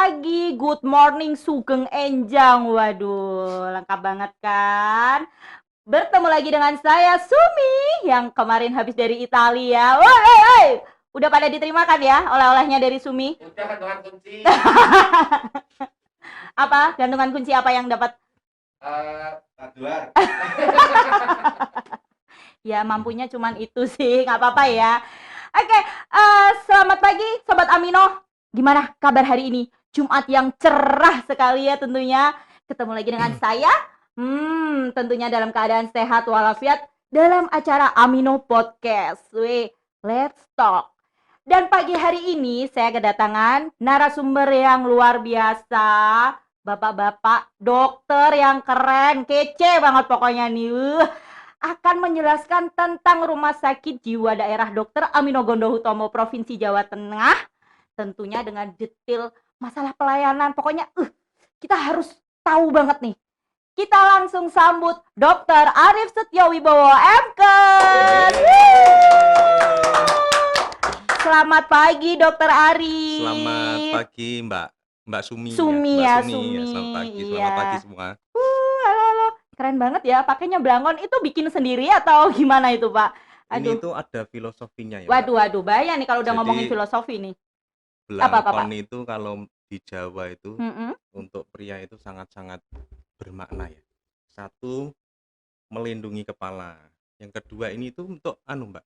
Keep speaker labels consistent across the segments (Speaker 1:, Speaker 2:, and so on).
Speaker 1: pagi, good morning Sugeng Enjang. Waduh, lengkap banget kan? Bertemu lagi dengan saya Sumi yang kemarin habis dari Italia. Woi. Udah pada diterimakan ya oleh-olehnya dari Sumi?
Speaker 2: Udah gantungan kunci.
Speaker 1: Apa? Gantungan kunci apa yang dapat?
Speaker 2: Luar.
Speaker 1: Ya mampunya cuman itu sih, nggak apa-apa ya. Oke, selamat pagi Sobat Amino. Gimana kabar hari ini? Jumat yang cerah sekali ya tentunya. Ketemu lagi dengan saya. Tentunya dalam keadaan sehat walafiat dalam acara Amino Podcast. Let's talk. Dan pagi hari ini saya kedatangan narasumber yang luar biasa. Bapak-bapak dokter yang keren, kece banget pokoknya nih. Akan menjelaskan tentang Rumah Sakit Jiwa Daerah Dr. Amino Gondohutomo Provinsi Jawa Tengah, tentunya dengan detail masalah pelayanan. Pokoknya kita harus tahu banget nih. Kita langsung sambut Dr. Arif Setyowibowo MKes. Selamat pagi Dr. Arif.
Speaker 3: Selamat pagi Mbak Sumi.
Speaker 1: Sumi
Speaker 3: Mbak
Speaker 1: ya,
Speaker 3: Sumi.
Speaker 1: Sumi.
Speaker 3: Selamat pagi,
Speaker 1: Iya.
Speaker 3: selamat pagi semua.
Speaker 1: Halo. Keren banget ya, pakainya belangkon itu bikin sendiri atau gimana itu Pak?
Speaker 3: Ini
Speaker 1: Aduh.
Speaker 3: tuh ada filosofinya ya. Mbak.
Speaker 1: Waduh, bahaya nih kalau udah
Speaker 3: Jadi,
Speaker 1: ngomongin filosofi nih.
Speaker 3: Belangkon itu kalau di Jawa itu
Speaker 1: Mm-mm.
Speaker 3: untuk pria itu sangat-sangat bermakna ya. Satu, melindungi kepala. Yang kedua ini itu untuk Mbak,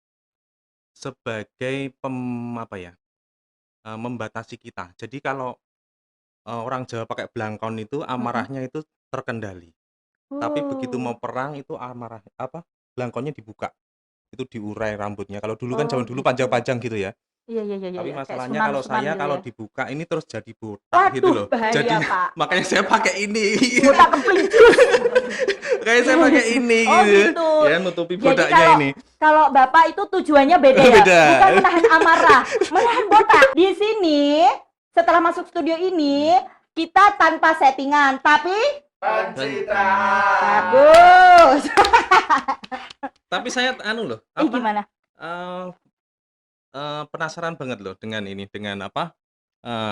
Speaker 3: sebagai membatasi kita. Jadi kalau orang Jawa pakai belangkon itu amarahnya itu terkendali. Tapi begitu mau perang itu belangkonnya dibuka. Itu diurai rambutnya. Kalau dulu kan zaman dulu
Speaker 1: gitu.
Speaker 3: panjang-panjang gitu ya.
Speaker 1: Iya.
Speaker 3: Tapi
Speaker 1: Kayak
Speaker 3: masalahnya
Speaker 1: Sunan
Speaker 3: kalau saya
Speaker 1: gitu
Speaker 3: kalau
Speaker 1: ya.
Speaker 3: dibuka ini terus jadi botak
Speaker 1: Waduh,
Speaker 3: gitu loh.
Speaker 1: bahaya,
Speaker 3: Jadi
Speaker 1: Pak.
Speaker 3: makanya saya pakai ini.
Speaker 1: Botak kepelincus.
Speaker 3: Kayak saya pakai ini
Speaker 1: Oh,
Speaker 3: gitu.
Speaker 1: gitu.
Speaker 3: Ya nutupi
Speaker 1: Jadi
Speaker 3: bodaknya ini.
Speaker 1: kalau Bapak itu tujuannya beda ya.
Speaker 3: Beda.
Speaker 1: Bukan menahan amarah, menahan botak. Di sini setelah masuk studio ini kita tanpa settingan, tapi
Speaker 2: Pencitraan.
Speaker 1: bagus.
Speaker 3: Tapi saya
Speaker 1: Gimana?
Speaker 3: penasaran banget loh dengan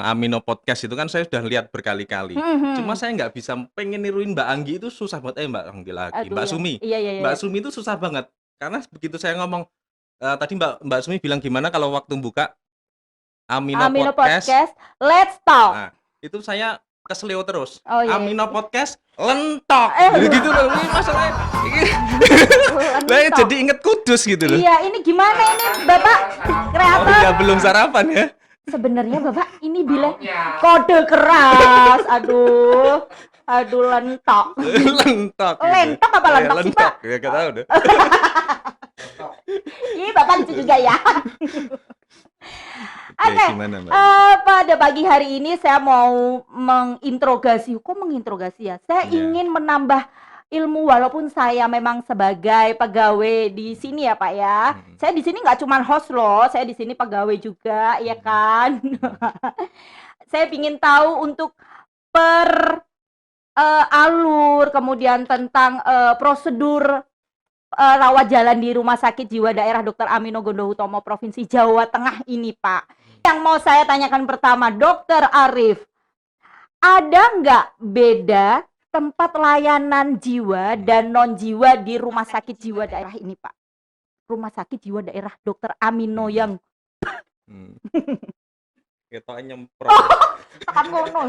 Speaker 3: Amino Podcast itu kan saya sudah lihat berkali-kali. Cuma saya nggak bisa pengen niruin Mbak Anggi itu susah banget. Mbak Anggi lagi,
Speaker 1: Aduh,
Speaker 3: Mbak
Speaker 1: ya.
Speaker 3: Sumi.
Speaker 1: Iya.
Speaker 3: Mbak Sumi itu susah banget. Karena begitu saya ngomong tadi Mbak Sumi bilang gimana kalau waktu buka Amino Podcast.
Speaker 1: Let's talk.
Speaker 3: Nah, itu saya keselio terus.
Speaker 1: Oh, iya.
Speaker 3: Amino Podcast lentok.
Speaker 1: Eh,
Speaker 3: Gitu loh. Ini masalahnya. Lah
Speaker 1: Lentok.
Speaker 3: jadi inget kudus gitu loh.
Speaker 1: Iya, ini gimana ini Bapak
Speaker 3: Oh
Speaker 1: kreator?
Speaker 3: iya, belum sarapan ya.
Speaker 1: Sebenarnya Bapak ini bilang kode keras. Aduh, lentok.
Speaker 3: Lentok. gitu.
Speaker 1: Lentok apa lentok sih, Pak?
Speaker 3: Ya gak tahu deh.
Speaker 1: Ih, Bapak lucu juga ya. Oke,
Speaker 3: Gimana, Mbak?
Speaker 1: pada pagi hari ini saya mau menginterogasi. Kok menginterogasi ya? Saya
Speaker 3: Iya.
Speaker 1: ingin menambah ilmu walaupun saya memang sebagai pegawai di sini ya Pak ya. Saya di sini nggak cuma host loh, saya di sini pegawai juga, ya kan? Saya ingin tahu untuk alur, kemudian tentang prosedur rawat jalan di Rumah Sakit Jiwa Daerah Dr. Amino Gondohutomo Provinsi Jawa Tengah ini, Pak. Yang mau saya tanyakan pertama, Dr. Arif, ada nggak beda tempat layanan jiwa dan non jiwa di Rumah Sakit Jiwa Daerah ini, Pak? Rumah Sakit Jiwa Daerah Dr. Amino yang
Speaker 3: Ketoknya nyemprot.
Speaker 1: tekan kono.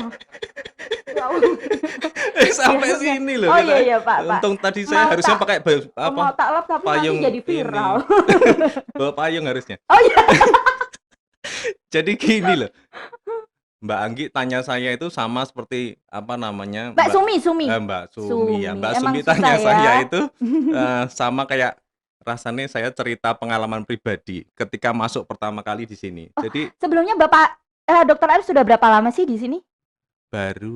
Speaker 3: Sampai sini loh.
Speaker 1: Oh
Speaker 3: ketoknya.
Speaker 1: iya, Pak.
Speaker 3: Untung tadi saya
Speaker 1: Mau
Speaker 3: harusnya
Speaker 1: tak-
Speaker 3: pakai
Speaker 1: Mau tak lap tapi
Speaker 3: payung
Speaker 1: nanti jadi viral.
Speaker 3: bawa payung harusnya.
Speaker 1: Oh iya.
Speaker 3: Jadi gini loh. Mbak Anggi tanya saya itu sama seperti
Speaker 1: Mbak Sumi.
Speaker 3: Mbak Sumi ya. Mbak
Speaker 1: Emang
Speaker 3: Sumi
Speaker 1: susah
Speaker 3: tanya
Speaker 1: ya?
Speaker 3: saya itu sama kayak rasanya saya cerita pengalaman pribadi ketika masuk pertama kali di sini. Jadi
Speaker 1: Sebelumnya Bapak Dr. Arif sudah berapa lama sih di sini?
Speaker 3: baru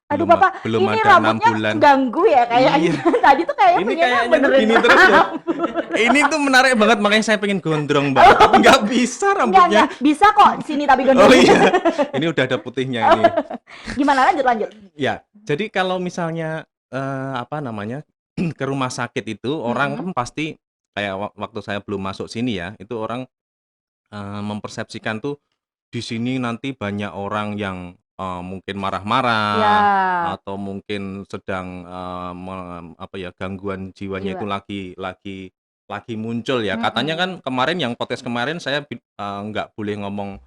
Speaker 1: Aduh
Speaker 3: belum-
Speaker 1: Bapak,
Speaker 3: belum
Speaker 1: ini
Speaker 3: ada 6
Speaker 1: rambutnya
Speaker 3: bulan.
Speaker 1: ganggu ya kayaknya.
Speaker 3: Iya.
Speaker 1: Tadi tuh kayaknya
Speaker 3: Ini
Speaker 1: pengennya
Speaker 3: kayaknya
Speaker 1: benerin
Speaker 3: gini terus loh.
Speaker 1: rambut.
Speaker 3: Ini tuh menarik banget makanya saya pengen gondrong Mbak. Tapi nggak bisa rambutnya.
Speaker 1: Enggak, bisa kok sini tapi gondrong.
Speaker 3: Oh iya. Ini udah ada putihnya ini.
Speaker 1: Gimana lanjut?
Speaker 3: Ya, jadi kalau misalnya ke rumah sakit itu orang kan pasti kayak waktu saya belum masuk sini ya, itu orang mempersepsikan tuh di sini nanti banyak orang yang mungkin
Speaker 1: Ya.
Speaker 3: marah-marah atau mungkin sedang, apa ya, gangguan jiwanya itu
Speaker 1: Jiwa.
Speaker 3: lagi muncul ya. Katanya kan
Speaker 1: Mm-mm.
Speaker 3: kemarin yang podcast kemarin saya nggak boleh ngomong,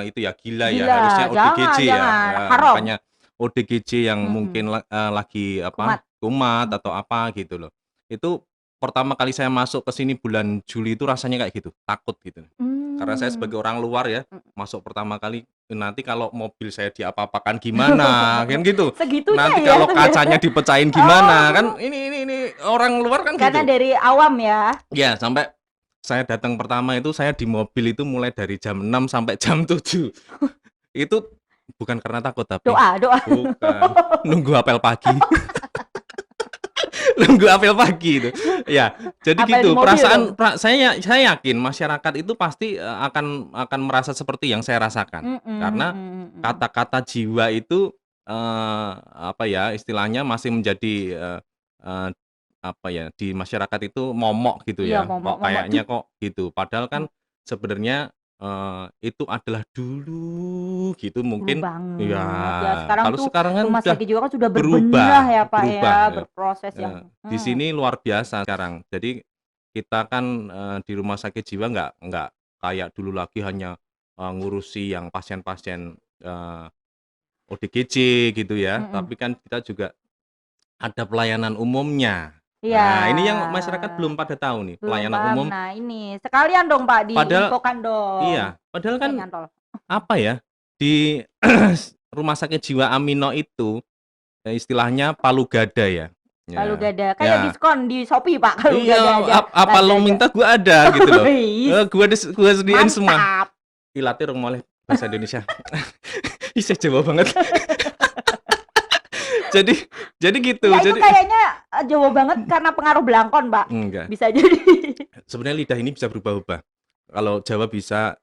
Speaker 3: itu ya, gila ya,
Speaker 1: Gila,
Speaker 3: harusnya
Speaker 1: jangan,
Speaker 3: ODGJ ya,
Speaker 1: jangan.
Speaker 3: ya
Speaker 1: Haram.
Speaker 3: makanya ODGJ yang
Speaker 1: Mm-mm.
Speaker 3: mungkin lagi
Speaker 1: Kumat.
Speaker 3: kumat atau apa gitu loh. Itu pertama kali saya masuk ke sini bulan Juli itu rasanya kayak gitu, takut gitu. Karena saya
Speaker 1: Hmm.
Speaker 3: sebagai orang luar ya,
Speaker 1: Mm.
Speaker 3: masuk pertama kali, nanti kalau mobil saya diapa-apakan gimana, kan gitu.
Speaker 1: Segitunya
Speaker 3: Nanti
Speaker 1: ya
Speaker 3: kalau kacanya
Speaker 1: ternyata.
Speaker 3: dipecahin gimana, kan
Speaker 1: Oh,
Speaker 3: ini orang luar kan
Speaker 1: karena
Speaker 3: gitu.
Speaker 1: dari awam ya.
Speaker 3: Ya, sampai saya datang pertama itu saya di mobil itu mulai dari jam 6 sampai jam 7. Itu bukan karena takut tapi
Speaker 1: Doa.
Speaker 3: bukan, nunggu apel pagi. Nunggu apel pagi itu. Ya, jadi
Speaker 1: Apel di
Speaker 3: gitu.
Speaker 1: mobil dong.
Speaker 3: Saya yakin masyarakat itu pasti akan merasa seperti yang saya rasakan. Karena
Speaker 1: Mm-mm.
Speaker 3: kata-kata jiwa itu apa ya, istilahnya masih menjadi eh, apa ya, di masyarakat itu momok gitu
Speaker 1: Iya,
Speaker 3: ya.
Speaker 1: momok,
Speaker 3: Kok
Speaker 1: momok.
Speaker 3: kayaknya kok gitu. Padahal kan
Speaker 1: Mm.
Speaker 3: sebenarnya itu adalah dulu gitu
Speaker 1: Dulu
Speaker 3: mungkin ya.
Speaker 1: banget ya. Sekarang
Speaker 3: Kalau
Speaker 1: tuh
Speaker 3: sekarang kan
Speaker 1: rumah
Speaker 3: udah
Speaker 1: sakit jiwa kan sudah berbenah
Speaker 3: berubah,
Speaker 1: ya Pak ya,
Speaker 3: berubah ya.
Speaker 1: berproses yang.
Speaker 3: Di sini luar biasa sekarang. Jadi kita kan di rumah sakit jiwa nggak kayak dulu lagi hanya ngurusi yang pasien-pasien ODGJ gitu ya.
Speaker 1: Mm-mm.
Speaker 3: Tapi kan kita juga ada pelayanan umumnya.
Speaker 1: Iya,
Speaker 3: Nah, ini yang masyarakat belum pada tahu nih,
Speaker 1: belum
Speaker 3: pelayanan
Speaker 1: paham.
Speaker 3: umum.
Speaker 1: Nah ini sekalian dong Pak
Speaker 3: Padahal
Speaker 1: diinfokan dong.
Speaker 3: iya, padahal kan
Speaker 1: Kayak nyantol.
Speaker 3: apa ya, di rumah sakit jiwa Amino itu istilahnya palu gada ya.
Speaker 1: Kalau
Speaker 3: Ya,
Speaker 1: gak ada kayak
Speaker 3: ya.
Speaker 1: diskon di Shopee Pak kalau gak
Speaker 3: Iya,
Speaker 1: ada
Speaker 3: apa lo
Speaker 1: Lazada.
Speaker 3: minta gua ada gitu loh.
Speaker 1: Wih,
Speaker 3: Gua sediain semua.
Speaker 1: mantap.
Speaker 3: Ilatih rong moleh bahasa Indonesia. Isih Jawa banget. Jadi gitu.
Speaker 1: Ya itu
Speaker 3: Jadi
Speaker 1: kayaknya Jawa banget karena pengaruh belangkon Pak.
Speaker 3: enggak.
Speaker 1: Bisa jadi.
Speaker 3: Sebenarnya lidah ini bisa berubah-ubah. Kalau Jawa bisa,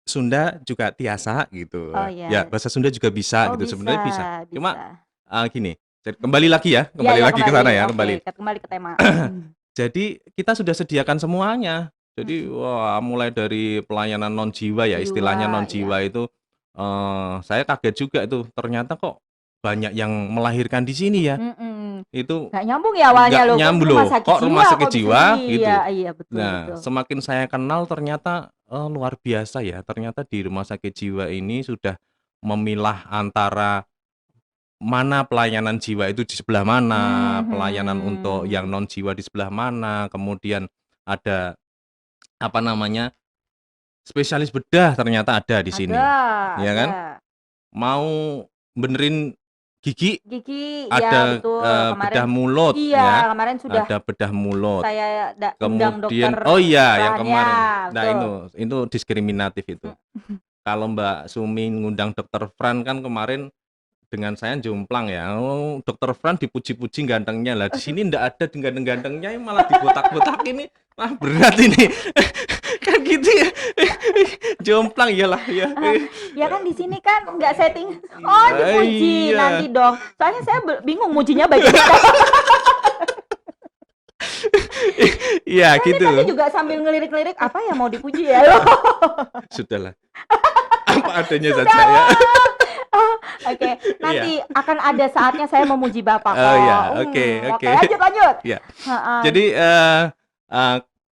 Speaker 3: Sunda juga tiasa gitu.
Speaker 1: Oh
Speaker 3: Ya,
Speaker 1: ya.
Speaker 3: bahasa Sunda juga bisa
Speaker 1: Oh
Speaker 3: gitu. Sebenarnya bisa. Cuma
Speaker 1: bisa.
Speaker 3: gini, kembali lagi ya,
Speaker 1: Ya
Speaker 3: kembali
Speaker 1: ya
Speaker 3: lagi ke sana ya,
Speaker 1: Oke,
Speaker 3: kembali.
Speaker 1: kembali ke tema.
Speaker 3: Jadi kita sudah sediakan semuanya. Jadi wah, mulai dari pelayanan non jiwa ya, istilahnya non
Speaker 1: Jiwa,
Speaker 3: jiwa itu saya kaget juga itu. Ternyata kok banyak yang melahirkan di sini ya.
Speaker 1: Mm-mm.
Speaker 3: Itu
Speaker 1: Nggak nyambung ya awalnya
Speaker 3: nggak
Speaker 1: loh, kok
Speaker 3: nyambung
Speaker 1: rumah
Speaker 3: loh.
Speaker 1: sakit
Speaker 3: Kok rumah
Speaker 1: jiwa
Speaker 3: sakit
Speaker 1: kok di
Speaker 3: jiwa
Speaker 1: sini.
Speaker 3: gitu.
Speaker 1: Iya betul
Speaker 3: Nah,
Speaker 1: betul.
Speaker 3: semakin saya kenal ternyata luar biasa ya. Ternyata di rumah sakit jiwa ini sudah memilah antara mana pelayanan jiwa itu di sebelah mana, pelayanan untuk yang non jiwa di sebelah mana, kemudian ada apa namanya, spesialis bedah ternyata ada di sini, ya kan?
Speaker 1: Ada.
Speaker 3: Mau benerin gigi
Speaker 1: Gigi, ya
Speaker 3: ada
Speaker 1: betul. Kemarin,
Speaker 3: bedah mulut
Speaker 1: iya
Speaker 3: ya,
Speaker 1: kemarin sudah
Speaker 3: ada bedah mulut.
Speaker 1: saya undang
Speaker 3: Kemudian
Speaker 1: dokter
Speaker 3: oh iya yang
Speaker 1: Fran,
Speaker 3: kemarin.
Speaker 1: ya
Speaker 3: Nah
Speaker 1: betul.
Speaker 3: itu diskriminatif itu. Kalau Mbak Sumi ngundang dokter Fran kan kemarin dengan saya jomplang ya. Oh, dokter Fran dipuji-puji gantengnya lah. Di sini ndak ada ganteng-gantengnya, malah dibotak-botak ini. Wah, berat ini. Kan gitu ya. Jomplang iyalah ya.
Speaker 1: Ya kan di sini kan nggak setting. Oh dipuji
Speaker 3: Iya.
Speaker 1: nanti dong. Soalnya saya bingung mujinya bagian apa.
Speaker 3: Iya gitu.
Speaker 1: Tadi juga sambil ngelirik-lirik apa ya mau dipuji ya loh.
Speaker 3: Sudahlah. Apa adanya saja
Speaker 1: Sudahlah.
Speaker 3: ya.
Speaker 1: Oke, nanti akan ada saatnya saya memuji Bapak
Speaker 3: Oh
Speaker 1: kok.
Speaker 3: ya, oke.
Speaker 1: Lanjut.
Speaker 3: Ya.
Speaker 1: Ha-ha.
Speaker 3: Jadi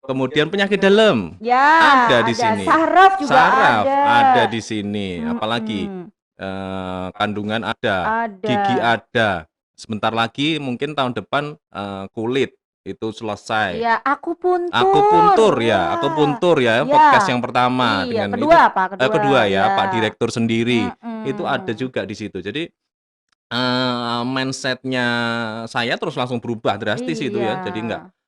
Speaker 3: kemudian penyakit dalam
Speaker 1: Ya,
Speaker 3: ada di sini.
Speaker 1: Saraf juga
Speaker 3: ada di sini.
Speaker 1: Mm-mm.
Speaker 3: Apalagi kandungan ada,
Speaker 1: Ada.
Speaker 3: gigi ada. Sebentar lagi mungkin tahun depan kulit itu selesai.
Speaker 1: Ya, akupuntur.
Speaker 3: Akupuntur ya,
Speaker 1: Wah.
Speaker 3: akupuntur ya,
Speaker 1: Ya.
Speaker 3: podcast yang pertama
Speaker 1: Iya,
Speaker 3: dengan
Speaker 1: kedua
Speaker 3: itu
Speaker 1: apa?
Speaker 3: kedua ya,
Speaker 1: ya.
Speaker 3: Pak Direktur sendiri.
Speaker 1: Mm-mm.
Speaker 3: Itu ada juga di situ. Jadi mindsetnya saya terus langsung berubah drastis itu ya.
Speaker 1: Iya.
Speaker 3: Jadi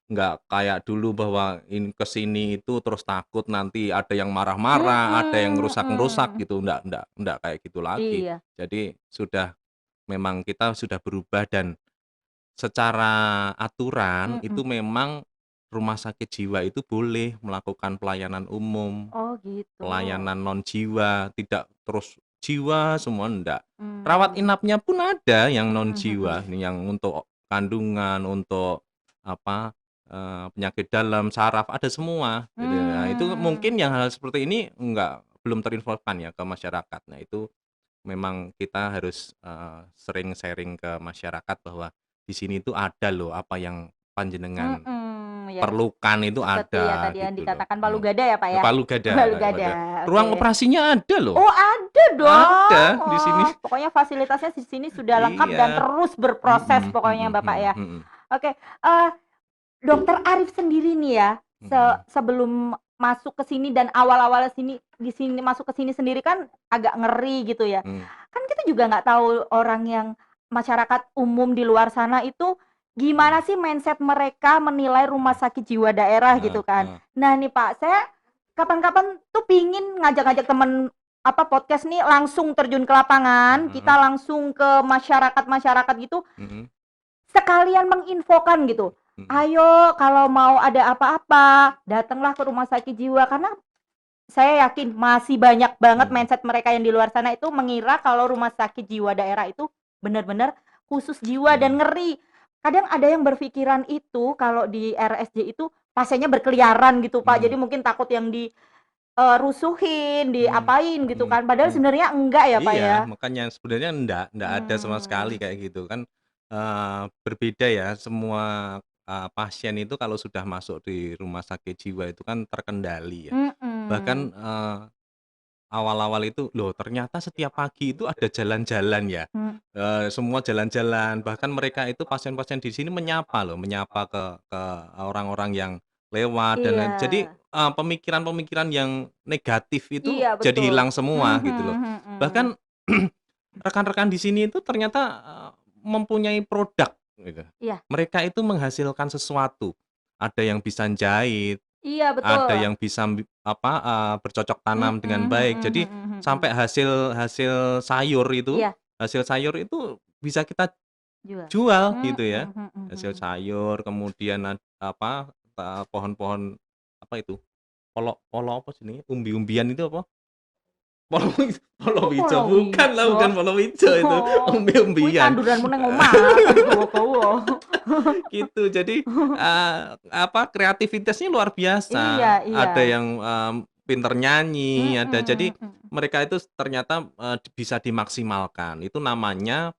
Speaker 3: nggak kayak dulu bahwa ini kesini itu terus takut nanti ada yang marah-marah, ada yang ngerusak-ngerusak gitu. Nggak kayak gitu lagi.
Speaker 1: Iya.
Speaker 3: Jadi memang kita sudah berubah dan secara aturan itu memang rumah sakit jiwa itu boleh melakukan pelayanan umum,
Speaker 1: Oh gitu.
Speaker 3: pelayanan non jiwa, tidak terus jiwa semua enggak. Rawat inapnya pun ada yang non jiwa, yang untuk kandungan, untuk apa penyakit dalam, saraf ada semua. Gitu. Nah, itu mungkin yang hal seperti ini belum terinfokan ya ke masyarakat. Nah, itu memang kita harus sering sharing ke masyarakat bahwa di sini tuh ada loh apa yang panjenengan
Speaker 1: Ya.
Speaker 3: perlukan itu
Speaker 1: Seperti ya
Speaker 3: ada
Speaker 1: tadi yang
Speaker 3: gitu loh.
Speaker 1: dikatakan Palu Gada ya, Pak ya?
Speaker 3: Palu Gada,
Speaker 1: Palu
Speaker 3: Palu
Speaker 1: Gada.
Speaker 3: Gada. Ruang
Speaker 1: Oke.
Speaker 3: operasinya ada loh.
Speaker 1: Oh, ada dong.
Speaker 3: Ada di sini.
Speaker 1: Oh, pokoknya fasilitasnya di sini sudah lengkap dan
Speaker 3: Iya.
Speaker 1: terus berproses pokoknya Bapak ya. Oke, Dokter Arif sendiri nih ya, sebelum masuk ke sini dan awal-awal di sini masuk ke sini sendiri kan agak ngeri gitu ya. Kan kita juga nggak tahu orang yang masyarakat umum di luar sana itu gimana sih mindset mereka menilai rumah sakit jiwa daerah gitu kan. Nah nih Pak, saya kapan-kapan tuh pingin ngajak-ngajak temen podcast nih langsung terjun ke lapangan, kita langsung ke masyarakat gitu, sekalian menginfokan gitu. Ayo kalau mau ada apa-apa, datanglah ke rumah sakit jiwa, karena saya yakin masih banyak banget mindset mereka yang di luar sana itu mengira kalau rumah sakit jiwa daerah itu benar-benar khusus jiwa dan ngeri. Kadang ada yang berpikiran itu kalau di RSJ itu pasiennya berkeliaran gitu Pak, jadi mungkin takut yang rusuhin, diapain gitu kan, padahal sebenarnya enggak ya Pak ya?
Speaker 3: Iya, makanya sebenarnya enggak ada sama sekali kayak gitu kan. Berbeda ya, semua pasien itu kalau sudah masuk di rumah sakit jiwa itu kan terkendali ya. Bahkan awal-awal itu loh ternyata setiap pagi itu ada jalan-jalan ya. Semua jalan-jalan, bahkan mereka itu pasien-pasien di sini menyapa ke orang-orang yang lewat dan lain. Jadi pemikiran-pemikiran yang negatif itu
Speaker 1: Iya
Speaker 3: jadi
Speaker 1: betul.
Speaker 3: hilang semua gitu loh. Bahkan rekan-rekan di sini itu ternyata mempunyai produk gitu.
Speaker 1: Iya.
Speaker 3: Mereka itu menghasilkan sesuatu. Ada yang bisa jahit,
Speaker 1: Iya betul.
Speaker 3: ada yang bisa bercocok tanam dengan baik. Jadi sampai hasil sayur itu,
Speaker 1: Iya.
Speaker 3: hasil sayur itu bisa kita jual gitu ya. Hasil sayur, kemudian pohon-pohon apa itu? Polo apa sih ini? Umbi-umbian itu apa? Polowijo, bukan lah, bukan polowijo itu,
Speaker 1: Kuwi
Speaker 3: umbi-umbian.
Speaker 1: tanduranmu nang omah, gowo-gowo.
Speaker 3: Gitu. Jadi kreativitasnya luar biasa.
Speaker 1: Iya, iya.
Speaker 3: Ada yang pinter nyanyi, ada. Jadi mereka itu ternyata bisa dimaksimalkan. Itu namanya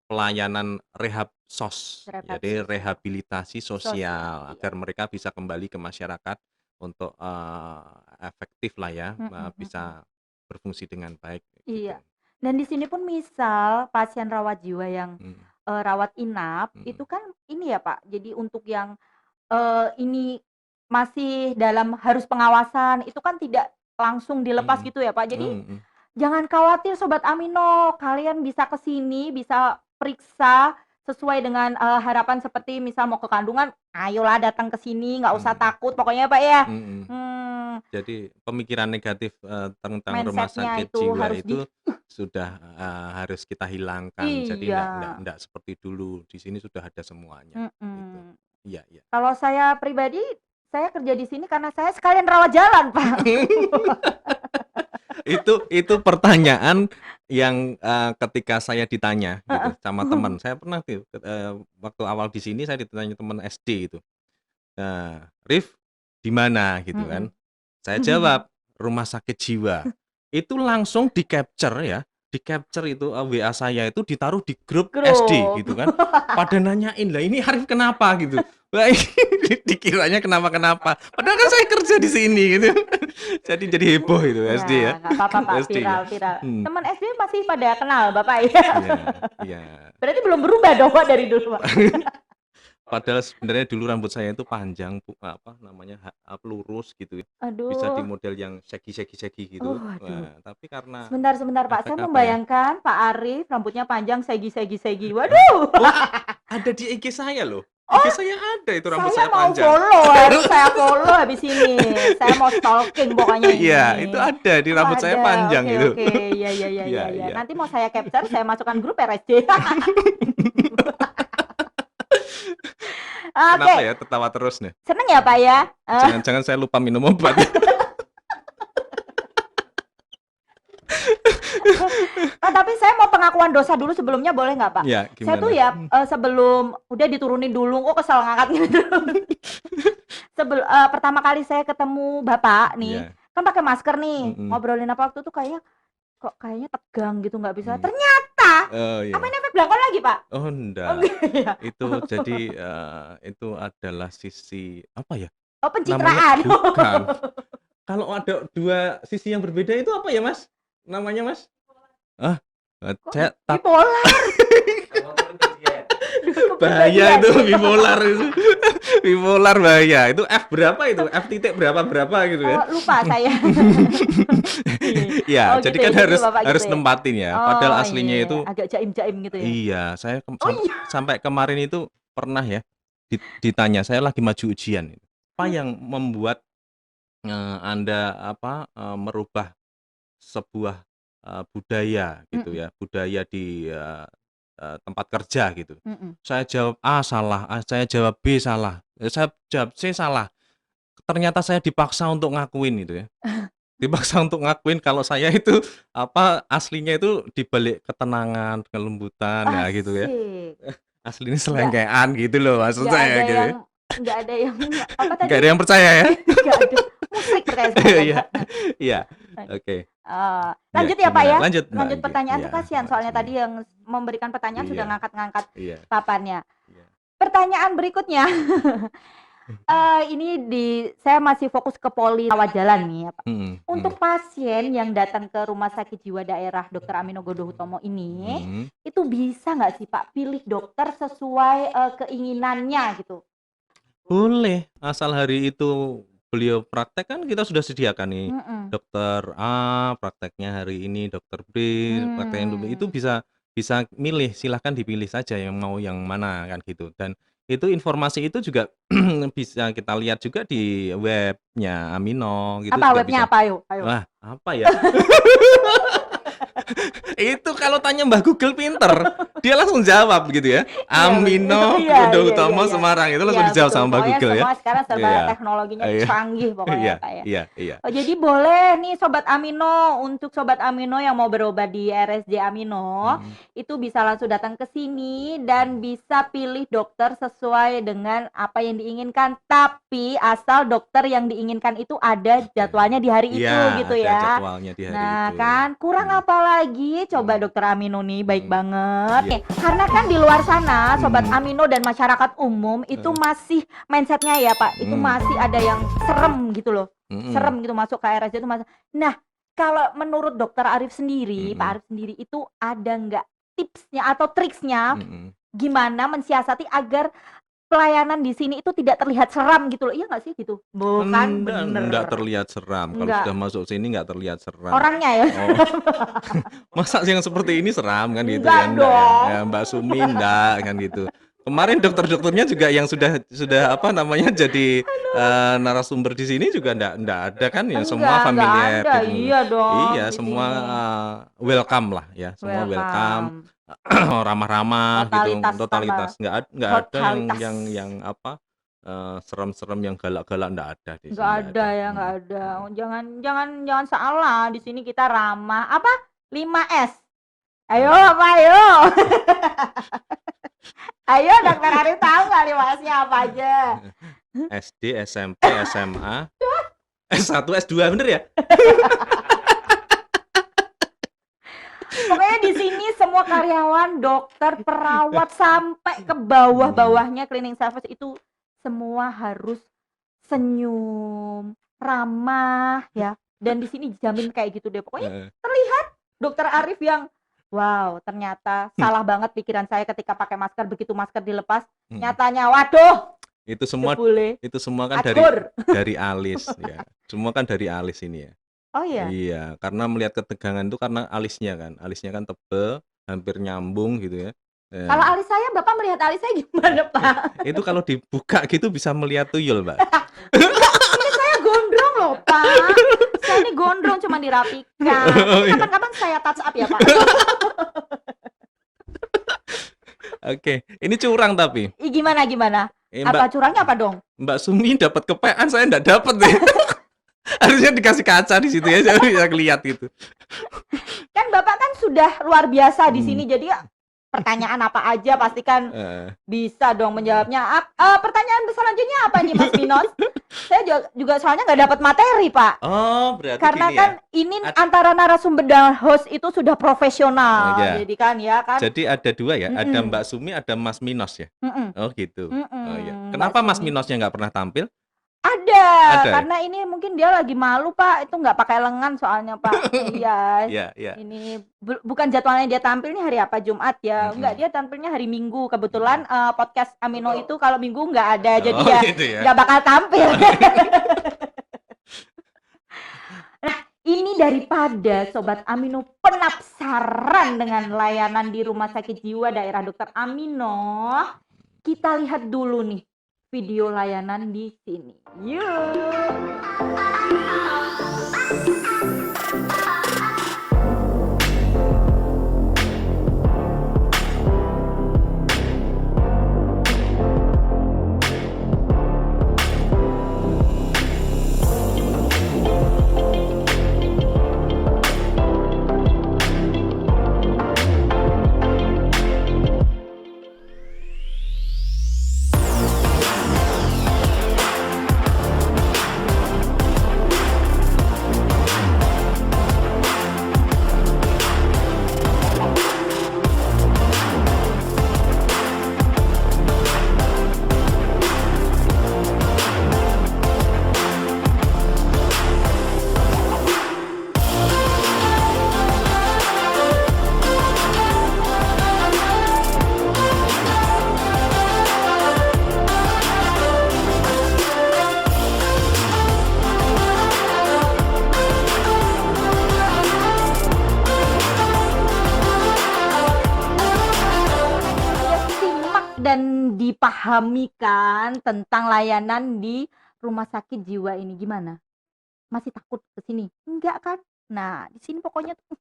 Speaker 3: pelayanan rehab sos. Jadi rehabilitasi sosial agar mereka bisa kembali ke masyarakat untuk efektif lah ya, bisa berfungsi dengan baik.
Speaker 1: Iya. Dan di sini pun misal pasien rawat jiwa yang rawat inap itu kan ini ya Pak. Jadi untuk yang ini masih dalam harus pengawasan itu kan tidak langsung dilepas gitu ya Pak. Jadi jangan khawatir Sobat Amino, kalian bisa ke sini, bisa periksa sesuai dengan harapan seperti misal mau ke kandungan, ayolah datang ke sini, nggak usah takut pokoknya Pak ya.
Speaker 3: Jadi pemikiran negatif tentang rumah
Speaker 1: Mindset-nya
Speaker 3: sakit
Speaker 1: itu
Speaker 3: jiwa
Speaker 1: harus
Speaker 3: itu sudah harus kita hilangkan. Jadi
Speaker 1: Iya.
Speaker 3: enggak seperti dulu. Di sini sudah ada semuanya. Gitu. Iya, iya.
Speaker 1: Kalau saya pribadi, saya kerja di sini karena saya sekalian rawat jalan, Pak.
Speaker 3: Itu pertanyaan yang ketika saya ditanya gitu sama teman. Saya pernah tuh waktu awal di sini saya ditanya teman SD itu. Rif, di mana gitu kan? Saya jawab, rumah sakit jiwa. Itu langsung di-capture ya. Di-capture itu WA saya itu ditaruh di grup SD gitu kan. Pada nanyain lah ini Arif kenapa gitu. Wah, dikiranya kenapa-kenapa. Padahal kan saya kerja di sini gitu. Jadi heboh itu SD ya.
Speaker 1: Nggak apa-apa Pak,
Speaker 3: SD ya.
Speaker 1: viral. Teman SD masih pada kenal Bapak ya.
Speaker 3: Iya.
Speaker 1: Berarti belum berubah dong Pak dari dulu Pak.
Speaker 3: Padahal sebenarnya dulu rambut saya itu panjang, lurus gitu ya.
Speaker 1: Aduh.
Speaker 3: Bisa di model yang segi-segi gitu. Tapi karena
Speaker 1: Sebentar Pak, saya
Speaker 3: efek apa ya?
Speaker 1: membayangkan Pak Arif rambutnya panjang segi-segi. Waduh.
Speaker 3: Ada di IG saya loh.
Speaker 1: Oh,
Speaker 3: IG saya ada itu rambut
Speaker 1: saya
Speaker 3: saya
Speaker 1: mau
Speaker 3: panjang.
Speaker 1: follow, harus saya follow habis ini. Saya mau stalking pokoknya ini.
Speaker 3: Iya, itu ada di rambut saya panjang
Speaker 1: Oke,
Speaker 3: itu.
Speaker 1: Oke, iya.
Speaker 3: Iya.
Speaker 1: Nanti mau saya capture, saya masukkan grup RSJ.
Speaker 3: Kenapa ya tertawa terus nih?
Speaker 1: Seneng ya Pak ya?
Speaker 3: Jangan-jangan saya lupa minum obat.
Speaker 1: Tapi saya mau pengakuan dosa dulu sebelumnya, boleh nggak Pak?
Speaker 3: Ya, gimana?
Speaker 1: Saya tuh ya sebelum udah diturunin dulu, kok kesel ngangkat gitu. Pertama kali saya ketemu Bapak nih, kan pakai masker nih, ngobrolin apa waktu tuh kayaknya kok kayaknya tegang gitu nggak bisa.
Speaker 3: Hmm.
Speaker 1: Ternyata
Speaker 3: Oh
Speaker 1: apa
Speaker 3: iya.
Speaker 1: ini efek belakang lagi, Pak?
Speaker 3: Oh
Speaker 1: Oh
Speaker 3: enggak.
Speaker 1: enggak ya?
Speaker 3: Itu jadi itu adalah sisi apa ya?
Speaker 1: Oh
Speaker 3: Namanya
Speaker 1: pencitraan.
Speaker 3: bukan. Kalau ada dua sisi yang berbeda itu apa ya, Mas? Namanya, Mas? Ah,
Speaker 1: Kok
Speaker 3: saya tak
Speaker 1: bipolar?
Speaker 2: Kamu tuh kebagian.
Speaker 3: bahaya
Speaker 1: Kepribadian.
Speaker 3: itu bipolar itu. Bipolar bahaya. Itu F berapa itu? F titik berapa gitu ya?
Speaker 1: Oh, lupa saya.
Speaker 3: Iya,
Speaker 1: Oh
Speaker 3: jadi
Speaker 1: gitu ya,
Speaker 3: kan
Speaker 1: jadi
Speaker 3: harus
Speaker 1: Bapak
Speaker 3: harus
Speaker 1: gitu ya?
Speaker 3: nempatin ya. Padahal
Speaker 1: Oh
Speaker 3: aslinya
Speaker 1: iya,
Speaker 3: itu
Speaker 1: agak jaim-jaim gitu ya?
Speaker 3: iya, saya
Speaker 1: Oh iya?
Speaker 3: sampai kemarin itu pernah ya ditanya, saya lagi maju ujian. Apa yang membuat Anda merubah sebuah budaya gitu
Speaker 1: Mhm,
Speaker 3: ya, budaya di tempat kerja gitu.
Speaker 1: mhm.
Speaker 3: Saya jawab A salah, saya jawab B salah, saya jawab C salah. Ternyata saya dipaksa untuk ngakuin gitu ya. Dipaksa untuk ngakuin kalau saya itu aslinya itu di balik ketenangan, kelembutan ya gitu ya.
Speaker 1: Asik.
Speaker 3: Aslinya
Speaker 1: Nggak
Speaker 3: selengkean gitu loh maksud
Speaker 1: nggak
Speaker 3: saya
Speaker 1: ada
Speaker 3: gitu
Speaker 1: yang
Speaker 3: ya.
Speaker 1: nggak ada yang apa
Speaker 3: Nggak
Speaker 1: tadi?
Speaker 3: ada yang percaya ya?
Speaker 1: Nggak ada. Musik percaya sama
Speaker 3: Iya,
Speaker 1: Bapak.
Speaker 3: iya. Oke. Iya,
Speaker 1: Lanjut ya Pak
Speaker 3: gimana?
Speaker 1: ya?
Speaker 3: Lanjut Mbak
Speaker 1: Lanjut
Speaker 3: Anggi.
Speaker 1: pertanyaan
Speaker 3: Iya,
Speaker 1: tuh kasihan
Speaker 3: Mbak
Speaker 1: soalnya
Speaker 3: Sumi.
Speaker 1: tadi yang memberikan pertanyaan sudah
Speaker 3: Iya,
Speaker 1: ngangkat-ngangkat
Speaker 3: iya,
Speaker 1: papannya.
Speaker 3: iya.
Speaker 1: Pertanyaan berikutnya, ini saya masih fokus ke poli rawat jalan nih ya Pak. Untuk pasien yang datang ke Rumah Sakit Jiwa Daerah Dr. Amino Godo Hutomo ini, itu bisa nggak sih Pak pilih dokter sesuai keinginannya gitu?
Speaker 3: Boleh, asal hari itu beliau praktek kan kita sudah sediakan nih.
Speaker 1: Mhm.
Speaker 3: Dokter A prakteknya hari ini, dokter B prakteknya itu
Speaker 1: Hmm.
Speaker 3: bisa milih, silahkan dipilih saja yang mau yang mana kan gitu. Dan itu informasi itu juga bisa kita lihat juga di webnya Amino gitu
Speaker 1: Apa
Speaker 3: juga
Speaker 1: webnya
Speaker 3: bisa.
Speaker 1: apa ayo? Ayo.
Speaker 3: Wah, apa ya? Itu kalau tanya Mbah Google pinter, dia langsung jawab gitu ya. Amino
Speaker 1: Iya,
Speaker 3: Godo
Speaker 1: iya,
Speaker 3: Hutomo
Speaker 1: iya, iya.
Speaker 3: Semarang itu
Speaker 1: Iya
Speaker 3: langsung dijawab
Speaker 1: betul,
Speaker 3: sama Mbah
Speaker 1: pokoknya
Speaker 3: Google ya.
Speaker 1: semua sekarang serba
Speaker 3: Iya.
Speaker 1: teknologinya
Speaker 3: Iya.
Speaker 1: canggih pokoknya
Speaker 3: Iya,
Speaker 1: ya Pak ya.
Speaker 3: iya, iya.
Speaker 1: Oh, jadi boleh nih Sobat Amino, untuk Sobat Amino yang mau berobat di RSJ Amino, itu bisa langsung datang ke sini dan bisa pilih dokter sesuai dengan apa yang diinginkan. Tapi asal dokter yang diinginkan itu ada jadwalnya di hari itu
Speaker 3: Iya,
Speaker 1: gitu
Speaker 3: ada
Speaker 1: ya.
Speaker 3: jadwalnya di hari
Speaker 1: Nah
Speaker 3: itu.
Speaker 1: kan, kurang apa lagi? Coba Dokter Amino nih baik banget.
Speaker 3: Iya.
Speaker 1: Nih, karena kan di luar sana Sobat Amino dan masyarakat umum itu masih mindsetnya ya Pak, itu masih ada yang serem gitu loh. Serem gitu masuk ke RSJ itu Nah, kalau menurut Dokter Arif sendiri, Pak Arif sendiri itu ada nggak tipsnya atau triksnya gimana mensiasati agar pelayanan di sini itu tidak terlihat seram gitu loh, iya nggak sih gitu? Bukan bener.
Speaker 3: Enggak terlihat seram. Kalau
Speaker 1: Nggak.
Speaker 3: sudah masuk sini enggak terlihat seram.
Speaker 1: Orangnya ya?
Speaker 3: Oh. Masa yang seperti ini seram kan gitu
Speaker 1: Enggak
Speaker 3: kan?
Speaker 1: dong.
Speaker 3: Ya, Mbak Sumi enggak kan gitu. Kemarin dokter-dokternya juga yang sudah jadi narasumber di sini juga enggak ada kan ya, semua familiar.
Speaker 1: Enggak ada, iya dong
Speaker 3: Iya,
Speaker 1: di
Speaker 3: semua
Speaker 1: sini.
Speaker 3: welcome lah ya, semua welcome. Ramah-ramah gitu, totalitas. Enggak ada yang serem-serem yang galak-galak enggak ada di sini.
Speaker 1: Nggak ada ya, nggak ada. Jangan salah, di sini kita ramah. Apa? 5S. Ayo, apa ayo? Ayo, Dokter Arif tahu nggak 5S-nya apa aja?
Speaker 3: SD, SMP, SMA, S1, S2 bener ya?
Speaker 1: Pokoknya di sini semua karyawan, dokter, perawat sampai ke bawah-bawahnya cleaning service itu semua harus senyum, ramah ya. Dan di sini dijamin kayak gitu deh. Pokoknya terlihat Dokter Arif yang wow, ternyata salah banget pikiran saya ketika pakai masker, begitu masker dilepas, nyatanya waduh.
Speaker 3: Itu semua kan dari alis ya. Semua kan dari alis ini ya.
Speaker 1: Oh iya.
Speaker 3: Iya, karena melihat ketegangan itu karena alisnya kan tebel, hampir nyambung gitu ya.
Speaker 1: Kalau alis saya, Bapak melihat alis saya gimana, Pak?
Speaker 3: Itu kalau dibuka gitu bisa melihat tuyul, Mbak.
Speaker 1: Ini saya gondrong loh, Pak. Saya ini gondrong cuma dirapikan. Kapan-kapan saya touch up ya, Pak.
Speaker 3: Oke, ini curang tapi.
Speaker 1: Gimana? Apa curangnya apa dong?
Speaker 3: Mbak Sumi dapat kepean, saya enggak dapat deh. Harusnya dikasih kaca di situ ya, saya bisa lihat gitu.
Speaker 1: Kan Bapak kan sudah luar biasa di sini, jadi pertanyaan apa aja pasti kan
Speaker 3: Heeh.
Speaker 1: bisa dong menjawabnya. Pertanyaan selanjutnya apa nih Mas Minos? Saya juga soalnya nggak dapat materi, Pak.
Speaker 3: Oh, berarti
Speaker 1: Karena
Speaker 3: gini ya.
Speaker 1: kan ini
Speaker 3: Ad-
Speaker 1: antara narasumber dan host itu sudah
Speaker 3: Oh
Speaker 1: profesional.
Speaker 3: ya.
Speaker 1: Jadi kan ya kan.
Speaker 3: Jadi ada dua ya, ada
Speaker 1: Mm-mm.
Speaker 3: Mbak Sumi, ada Mas Minos ya.
Speaker 1: Mm-mm.
Speaker 3: Oh gitu. Oh iya.
Speaker 1: Mm-mm, Mbak
Speaker 3: Kenapa Mas
Speaker 1: Sumi.
Speaker 3: Minosnya nggak pernah tampil?
Speaker 1: Ada,
Speaker 3: Ada ya?
Speaker 1: karena ini mungkin dia lagi malu, Pak. Itu nggak pakai lengan soalnya, Pak. Iya.
Speaker 3: Iya, iya.
Speaker 1: Ini bukan jadwalnya dia tampil nih hari apa, Jumat ya. Enggak,
Speaker 3: Mm-mm.
Speaker 1: dia tampilnya hari Minggu. Kebetulan podcast Amino itu kalau Minggu nggak ada, jadi
Speaker 3: Oh
Speaker 1: ya
Speaker 3: gitu ya.
Speaker 1: nggak bakal tampil. Nah, ini daripada Sobat Amino penasaran dengan layanan di Rumah Sakit Jiwa Daerah Dr. Amino, kita lihat dulu nih video layanan di sini. Yuk. Dan dipahami kan tentang layanan di Rumah Sakit Jiwa ini gimana? Masih takut ke sini? Enggak kan? Nah, di sini pokoknya tuh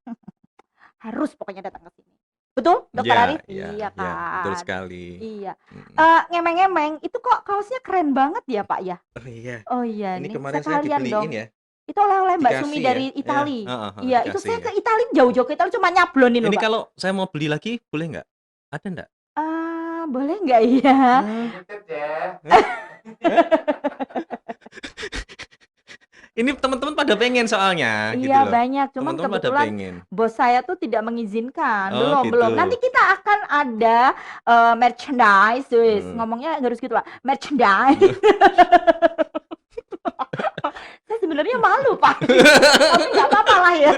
Speaker 1: harus pokoknya datang ke sini. Betul, Dokter
Speaker 3: Iya,
Speaker 1: Arif?
Speaker 3: iya,
Speaker 1: Iya
Speaker 3: iya, betul
Speaker 1: kan?
Speaker 3: sekali.
Speaker 1: Iya.
Speaker 3: Mm-mm.
Speaker 1: Ngemeng-ngemeng, itu kok kaosnya keren banget ya, Pak ya?
Speaker 3: Oh iya.
Speaker 1: Oh iya,
Speaker 3: Ini
Speaker 1: nih
Speaker 3: kemarin saya
Speaker 1: sekalian
Speaker 3: dibeliin
Speaker 1: dong.
Speaker 3: ya.
Speaker 1: Itu oleh-oleh Mbak Sumi
Speaker 3: Dikasih ya.
Speaker 1: dari
Speaker 3: Ya,
Speaker 1: Itali.
Speaker 3: heeh,
Speaker 1: Iya, itu
Speaker 3: dikasih
Speaker 1: saya
Speaker 3: ya.
Speaker 1: ke Itali jauh-jauh ke Itali cuma nyablonin loh,
Speaker 3: Ini
Speaker 1: Pak.
Speaker 3: kalau saya mau beli lagi boleh nggak? Ada nggak?
Speaker 1: Boleh nggak ya?
Speaker 2: Limited ya.
Speaker 3: Ini teman-teman pada pengen soalnya gitu
Speaker 1: Iya
Speaker 3: loh.
Speaker 1: banyak, cuman
Speaker 3: Teman-teman pada
Speaker 1: kebetulan
Speaker 3: pengen.
Speaker 1: bos saya tuh tidak mengizinkan.
Speaker 3: Oh
Speaker 1: Belum. Nanti
Speaker 3: gitu.
Speaker 1: kita akan ada merchandise, wis.
Speaker 3: Hmm.
Speaker 1: Ngomongnya harus gitu, Pak. Merchandise. Saya sebenarnya malu, Pak. Tapi nggak apa-apa lah ya.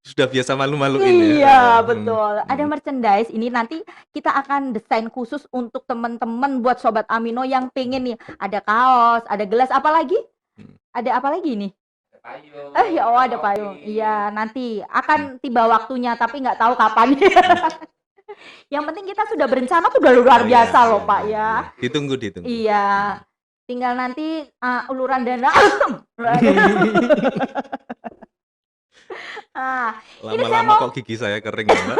Speaker 3: Sudah biasa malu-maluin ya.
Speaker 1: Iya, betul. Ada merchandise ini nanti kita akan desain khusus untuk teman-teman buat Sobat Amino yang pengen nih. Ada kaos, ada gelas, apa lagi? Ada apa lagi nih?
Speaker 2: Ada payung.
Speaker 1: Ya Allah, ada payung. Iya, nanti akan tiba waktunya, tapi nggak tahu kapan. Yang penting kita sudah berencana tuh udah luar
Speaker 3: Oh,
Speaker 1: biasa
Speaker 3: iya,
Speaker 1: loh,
Speaker 3: iya,
Speaker 1: Pak
Speaker 3: iya,
Speaker 1: ya.
Speaker 3: iya. Ditunggu.
Speaker 1: Iya. Tinggal nanti uluran dana. Ini saya
Speaker 3: Lama-lama
Speaker 1: mau
Speaker 3: kok gigi saya kering ya, Mbak.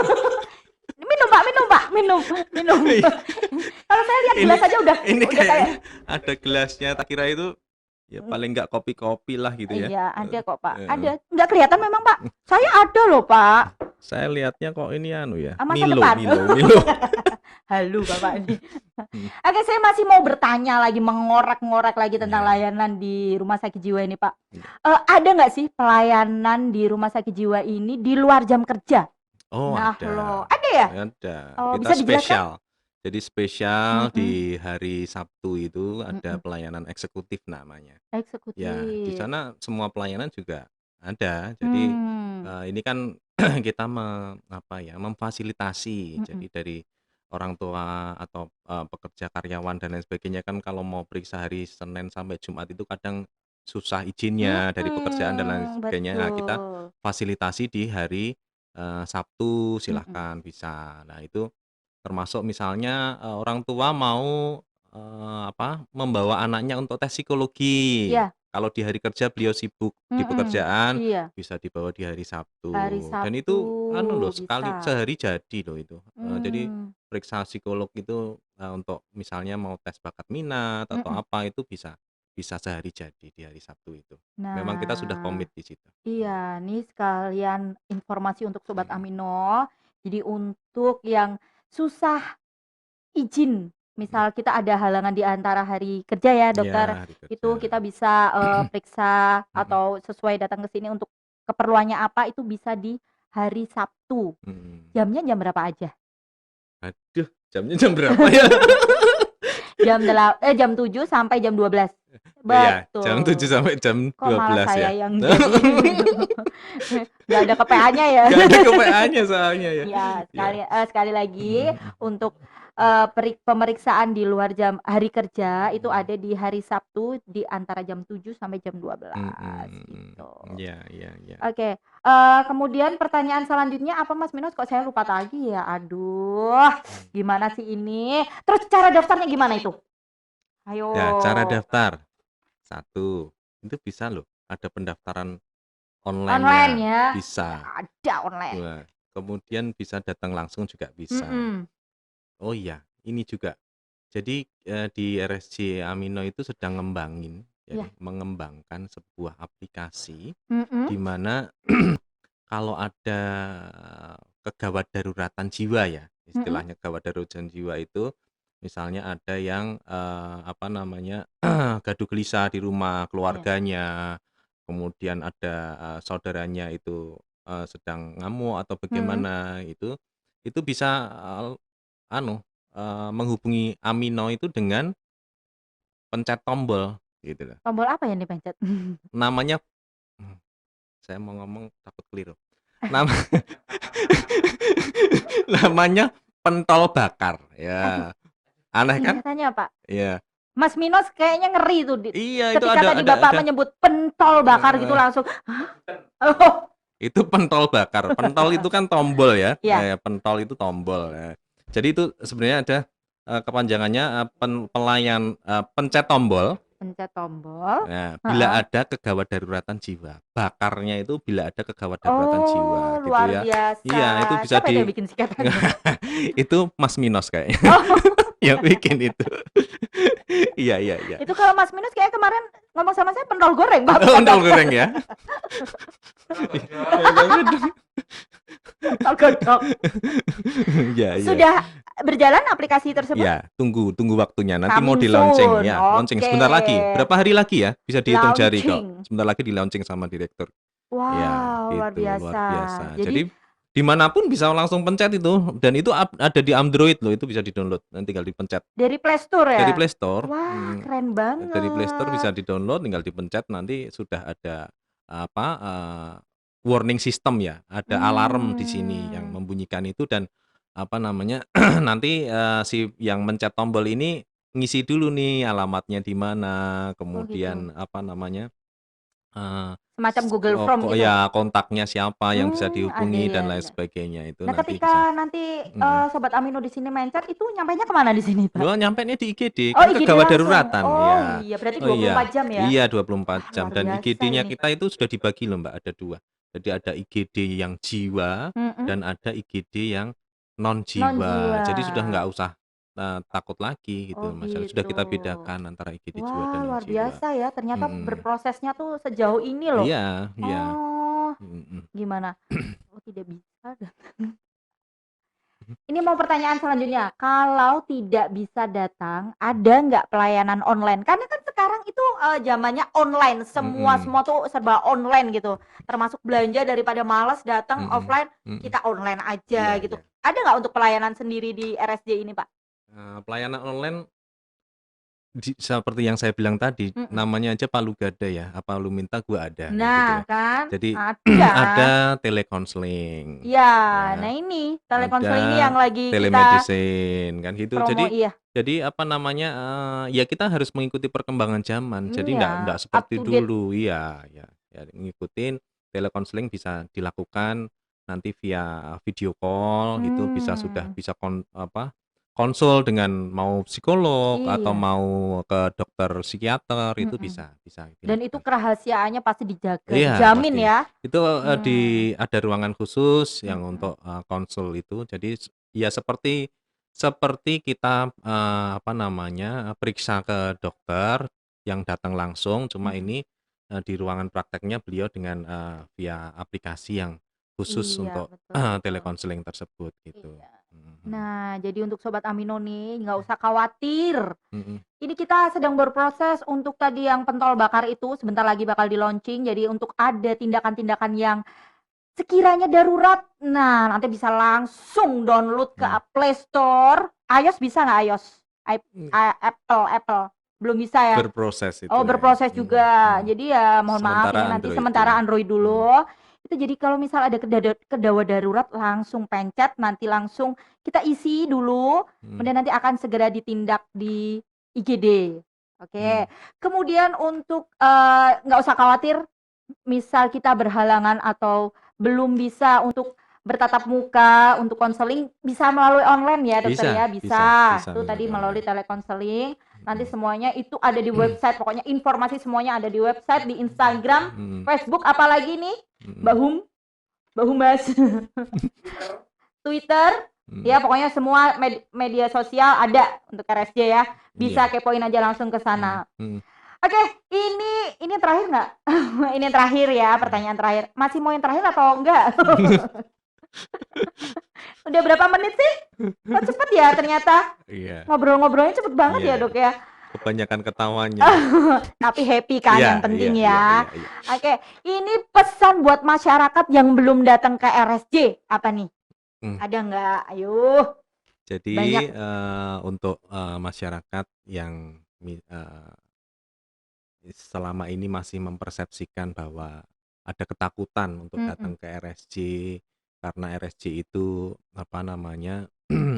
Speaker 1: minum, Pak, minum. Kalau saya lihat gelas aja udah
Speaker 3: Ini
Speaker 1: kayak
Speaker 3: kayaknya ada gelasnya, tak kira itu ya paling nggak kopi-kopi lah gitu ya.
Speaker 1: iya, ada kok, Pak.
Speaker 3: Heeh.
Speaker 1: Ada. Nggak kelihatan memang, Pak. Saya ada loh, Pak.
Speaker 3: Saya lihatnya kok ini anu ya,
Speaker 1: Masa
Speaker 3: Milo.
Speaker 1: depan.
Speaker 3: Milo.
Speaker 1: Halo, Bapak ini. Oke, saya masih mau bertanya lagi, mengorek-ngorek lagi tentang
Speaker 3: Iya.
Speaker 1: layanan di Rumah Sakit Jiwa ini, Pak.
Speaker 3: Iya.
Speaker 1: Ada nggak sih pelayanan di Rumah Sakit Jiwa ini di luar jam kerja?
Speaker 3: Oh,
Speaker 1: Nah,
Speaker 3: ada.
Speaker 1: loh. Ada ya?
Speaker 3: Ada.
Speaker 1: Oh,
Speaker 3: Kita
Speaker 1: bisa dijelaskan?
Speaker 3: spesial. Jadi spesial
Speaker 1: Mm-mm.
Speaker 3: di hari Sabtu itu ada
Speaker 1: Mm-mm.
Speaker 3: pelayanan eksekutif namanya.
Speaker 1: Eksekutif.
Speaker 3: Ya, di sana semua pelayanan juga ada. Jadi ini kan kita memfasilitasi.
Speaker 1: Mm-mm.
Speaker 3: Jadi dari orang tua atau pekerja karyawan dan lain sebagainya kan kalau mau periksa hari Senin sampai Jumat itu kadang susah izinnya dari pekerjaan dan lain sebagainya. Nah, kita
Speaker 1: Betul.
Speaker 3: fasilitasi di hari Sabtu
Speaker 1: Mm-mm.
Speaker 3: silahkan bisa. Nah, itu termasuk misalnya orang tua mau membawa anaknya untuk tes psikologi.
Speaker 1: Iya.
Speaker 3: Kalau di hari kerja beliau sibuk di pekerjaan,
Speaker 1: Iya.
Speaker 3: bisa dibawa di hari Sabtu.
Speaker 1: Hari
Speaker 3: Dan itu loh
Speaker 1: Sabtu
Speaker 3: sekali
Speaker 1: bisa.
Speaker 3: sehari jadi loh itu. Jadi
Speaker 1: Hmm.
Speaker 3: periksa psikolog itu untuk misalnya mau tes bakat minat atau
Speaker 1: Mm-mm.
Speaker 3: apa itu bisa sehari jadi di hari Sabtu itu. Memang kita sudah
Speaker 1: Nah,
Speaker 3: komit di situ.
Speaker 1: iya, nih sekalian informasi untuk Sobat Amino. Jadi untuk yang susah izin, misal kita ada halangan di antara hari kerja ya,
Speaker 3: Iya,
Speaker 1: dokter,
Speaker 3: hari
Speaker 1: itu
Speaker 3: kerja.
Speaker 1: kita bisa, periksa
Speaker 3: Mhm,
Speaker 1: atau sesuai datang ke sini untuk keperluannya apa, itu bisa di hari Sabtu.
Speaker 3: mhm.
Speaker 1: Jamnya jam berapa aja?
Speaker 3: Aduh, jamnya jam berapa ya?
Speaker 1: Jam 7 sampai jam 12.
Speaker 3: Iya, jam 7
Speaker 1: Betul.
Speaker 3: sampai jam
Speaker 1: Kok malah
Speaker 3: 12
Speaker 1: saya
Speaker 3: ya?
Speaker 1: yang jadi nggak ada KPA-nya ya?
Speaker 3: Nggak ada KPA-nya soalnya ya.
Speaker 1: Ya,
Speaker 3: Iya.
Speaker 1: sekali lagi
Speaker 3: Mhm, mhm.
Speaker 1: untuk, pemeriksaan di luar jam hari kerja itu
Speaker 3: Mhm.
Speaker 1: ada di hari Sabtu di antara jam 7 sampai jam 12
Speaker 3: Mhm.
Speaker 1: gitu.
Speaker 3: Iya, iya, iya.
Speaker 1: Oke, kemudian pertanyaan selanjutnya apa Mas Minos? Kok saya lupa lagi ya? Aduh,
Speaker 3: Hmm.
Speaker 1: gimana sih ini? Terus cara daftarnya gimana itu? Ayo.
Speaker 3: Ya, cara daftar. Satu, itu bisa loh, ada pendaftaran
Speaker 1: Online
Speaker 3: online-nya,
Speaker 1: ya? Ya
Speaker 3: bisa.
Speaker 1: ada online.
Speaker 3: Wah, kemudian bisa datang langsung juga bisa.
Speaker 1: Mhm.
Speaker 3: Oh iya, ini juga. Jadi, di RSJ Amino itu sedang
Speaker 1: Iya.
Speaker 3: mengembangkan sebuah aplikasi
Speaker 1: Mhm.
Speaker 3: di mana kalau ada kegawat daruratan jiwa ya,
Speaker 1: Mhm.
Speaker 3: istilahnya gawat daruratan jiwa itu misalnya ada yang, apa namanya, gaduh gelisah di rumah
Speaker 1: Iya.
Speaker 3: keluarganya, kemudian ada, saudaranya itu, sedang ngamuk atau
Speaker 1: Mhm.
Speaker 3: bagaimana, itu bisa, anu, menghubungi Amino itu dengan pencet tombol, gitu loh.
Speaker 1: Tombol apa yang dipencet?
Speaker 3: Namanya saya mau ngomong takut keliru. Nama namanya pentol bakar,
Speaker 1: Aduh,
Speaker 3: ya. Aneh kan?
Speaker 1: singkatannya apa?
Speaker 3: Iya.
Speaker 1: Mas Minos kayaknya ngeri tuh
Speaker 3: Iya, itu
Speaker 1: ketika tadi Bapak menyebut pentol bakar gitu
Speaker 3: heeh,
Speaker 1: langsung, hah? Oh,
Speaker 3: itu pentol bakar. Pentol itu kan tombol ya,
Speaker 1: iya,
Speaker 3: pentol itu tombol, ya. Jadi itu sebenarnya ada, kepanjangannya, pelayan, pencet tombol.
Speaker 1: pencet tombol,
Speaker 3: Nah, bila
Speaker 1: heeh.
Speaker 3: ada kegawat daruratan jiwa, bakarnya itu bila ada kegawat daruratan jiwa
Speaker 1: Oh,
Speaker 3: gitu
Speaker 1: luar
Speaker 3: ya.
Speaker 1: biasa.
Speaker 3: Iya, itu bisa
Speaker 1: Siapa itu yang bikin singkatannya?
Speaker 3: itu Mas Minos kayaknya
Speaker 1: Oh,
Speaker 3: yang bikin itu. Iya, iya, iya.
Speaker 1: itu kalau Mas Minos kayak kemarin ngomong sama saya pentol goreng, Pak,
Speaker 3: Oh,
Speaker 1: bukan
Speaker 3: pentol
Speaker 1: bakar.
Speaker 3: goreng ya?
Speaker 1: Pentol godong.
Speaker 3: Iya, iya.
Speaker 1: Sudah berjalan aplikasi tersebut?
Speaker 3: Iya, tunggu waktunya. Nanti mau
Speaker 1: Coming
Speaker 3: di-launching,
Speaker 1: soon.
Speaker 3: ya, launching
Speaker 1: Oke.
Speaker 3: sebentar lagi. Berapa hari lagi ya? Bisa dihitung jari kok.
Speaker 1: Launching.
Speaker 3: Sebentar lagi di-launching sama direktur. Ya,
Speaker 1: Wow, luar
Speaker 3: gitu, luar
Speaker 1: biasa.
Speaker 3: biasa.
Speaker 1: Jadi
Speaker 3: Jadi dimanapun bisa langsung pencet itu, dan itu ada di Android loh, itu bisa di-download. Nanti tinggal dipencet
Speaker 1: dari Play Store
Speaker 3: dari
Speaker 1: ya?
Speaker 3: Play Store.
Speaker 1: Wah, keren
Speaker 3: Dari Play Store bisa
Speaker 1: banget.
Speaker 3: di-download, tinggal dipencet nanti sudah ada apa, warning system ya, ada alarm di sini yang
Speaker 1: Hmm.
Speaker 3: membunyikan itu dan apa namanya, nanti, si yang mencet tombol ini ngisi dulu nih alamatnya di mana,
Speaker 1: Oh gitu.
Speaker 3: kemudian apa namanya, eee,
Speaker 1: Semacam Google Form gitu?
Speaker 3: ya kontaknya siapa yang bisa
Speaker 1: Ada
Speaker 3: dihubungi
Speaker 1: ya,
Speaker 3: dan lain
Speaker 1: ada.
Speaker 3: sebagainya itu
Speaker 1: Nah,
Speaker 3: nanti bisa
Speaker 1: ketika nanti,
Speaker 3: mhm.
Speaker 1: Sobat Amino di sini mencet itu nyampainya ke mana di sini, Pak?
Speaker 3: Oh, nyampenya di IGD,
Speaker 1: Oh,
Speaker 3: kan
Speaker 1: IGD
Speaker 3: kegawat
Speaker 1: langsung?
Speaker 3: daruratan,
Speaker 1: Oh
Speaker 3: ya.
Speaker 1: iya, berarti
Speaker 3: Oh
Speaker 1: 24
Speaker 3: iya,
Speaker 1: jam ya?
Speaker 3: iya 24
Speaker 1: Wah,
Speaker 3: jam
Speaker 1: luar
Speaker 3: dan
Speaker 1: biasa
Speaker 3: IGD-nya
Speaker 1: ini.
Speaker 3: kita itu sudah dibagi loh Mbak, ada 2. Jadi ada IGD yang jiwa
Speaker 1: Mhm,
Speaker 3: dan ada IGD yang non jiwa.
Speaker 1: non-jiwa.
Speaker 3: Jadi sudah nggak usah, takut lagi
Speaker 1: Oh
Speaker 3: gitu Mas, sudah
Speaker 1: gitu.
Speaker 3: kita bedakan antara IGD jiwa
Speaker 1: Wah,
Speaker 3: dan non
Speaker 1: luar
Speaker 3: jiwa.
Speaker 1: biasa ya, ternyata
Speaker 3: Mhm.
Speaker 1: berprosesnya tuh sejauh ini loh.
Speaker 3: Iya, iya.
Speaker 1: Oh,
Speaker 3: Mhm.
Speaker 1: gimana? Oh, tidak bisa datang. Ini mau pertanyaan selanjutnya, kalau tidak bisa datang, ada nggak pelayanan online? Karena kan sekarang itu, zamannya online, semua
Speaker 3: Mhm.
Speaker 1: semua tuh serba online gitu, termasuk belanja daripada males datang
Speaker 3: Mhm.
Speaker 1: offline,
Speaker 3: Mhm.
Speaker 1: kita online aja
Speaker 3: Iya,
Speaker 1: gitu.
Speaker 3: iya.
Speaker 1: Ada nggak untuk pelayanan sendiri di RSJ ini, Pak?
Speaker 3: Pelayanan online seperti yang saya bilang tadi,
Speaker 1: Mhm.
Speaker 3: namanya aja palu gada ya, apa lu minta gua ada, kan gitu
Speaker 1: Nah
Speaker 3: loh.
Speaker 1: kan,
Speaker 3: Jadi
Speaker 1: ada.
Speaker 3: ada telekonseling,
Speaker 1: Iya, nah
Speaker 3: ya,
Speaker 1: ini telekonseling ini
Speaker 3: ada
Speaker 1: yang lagi kita
Speaker 3: telemedicine, kan gitu.
Speaker 1: promo, iya.
Speaker 3: Jadi apa namanya, ya kita harus mengikuti perkembangan zaman. Jadi
Speaker 1: Iya,
Speaker 3: nggak
Speaker 1: up
Speaker 3: seperti
Speaker 1: to date.
Speaker 3: dulu, iya, ya, ya ngikutin telekonseling bisa dilakukan nanti via video call, itu sudah
Speaker 1: Mmm,
Speaker 3: bisa konsul dengan mau psikolog atau
Speaker 1: iya,
Speaker 3: mau ke dokter psikiater itu
Speaker 1: mhm.
Speaker 3: bisa
Speaker 1: Dan itu
Speaker 3: dilakukan.
Speaker 1: kerahasiaannya pasti dijaga,
Speaker 3: Iya
Speaker 1: dijamin
Speaker 3: pasti.
Speaker 1: ya?
Speaker 3: Itu,
Speaker 1: Mmm,
Speaker 3: ada ruangan khusus yang
Speaker 1: mhm,
Speaker 3: untuk, konsul itu. Jadi ya seperti seperti kita, apa namanya, periksa ke dokter yang datang langsung, cuma
Speaker 1: mhm.
Speaker 3: ini, di ruangan prakteknya beliau dengan, via aplikasi yang
Speaker 4: khusus
Speaker 1: Iya,
Speaker 4: untuk
Speaker 1: betul betul.
Speaker 4: telekonseling tersebut gitu.
Speaker 1: Iya.
Speaker 4: Mhm.
Speaker 1: Nah, jadi untuk Sobat Amino nih, nggak usah khawatir.
Speaker 4: Mhm.
Speaker 1: Ini kita sedang berproses untuk tadi yang pentol bakar itu, sebentar lagi bakal di-launching. Jadi untuk ada tindakan-tindakan yang sekiranya darurat, nah nanti bisa langsung download ke
Speaker 4: Hmm.
Speaker 1: Play Store. iOS bisa nggak iOS?
Speaker 4: Hmm.
Speaker 1: Apple. Belum bisa ya?
Speaker 4: Berproses itu
Speaker 1: Oh,
Speaker 4: ya.
Speaker 1: berproses juga. Jadi ya mohon maaf
Speaker 4: Sementara
Speaker 1: ini nanti
Speaker 4: Android
Speaker 1: sementara
Speaker 4: ya.
Speaker 1: Android dulu. Itu jadi kalau misal ada kedawat darurat langsung pencet, nanti langsung kita isi dulu, kemudian nanti akan segera ditindak di IGD. Oke. Kemudian untuk nggak usah khawatir, misal kita berhalangan atau belum bisa untuk bertatap muka untuk konseling, bisa melalui online ya dokter ya, bisa. Tuh tadi melalui telekonseling. Nanti semuanya itu ada di website, pokoknya informasi semuanya ada di website, di Instagram, Facebook, apalagi nih, Mbak Humas, Twitter, ya pokoknya semua media sosial ada untuk RSJ ya. Bisa kepoin aja langsung ke sana. Oke, ini terakhir nggak? Ini terakhir ya, pertanyaan terakhir. Masih mau yang terakhir atau enggak? Udah berapa menit sih? Kok cepet ya ternyata?
Speaker 4: Iya.
Speaker 1: Ngobrol-ngobrolnya cepet banget ya dok ya.
Speaker 4: Kebanyakan ketawanya.
Speaker 1: Tapi happy kan yang penting ya. Oke, ini pesan buat masyarakat yang belum datang ke RSJ apa nih? Ada nggak? Ayo.
Speaker 4: Jadi untuk masyarakat yang selama ini masih mempersepsikan bahwa ada ketakutan untuk datang ke RSJ karena RSJ itu apa namanya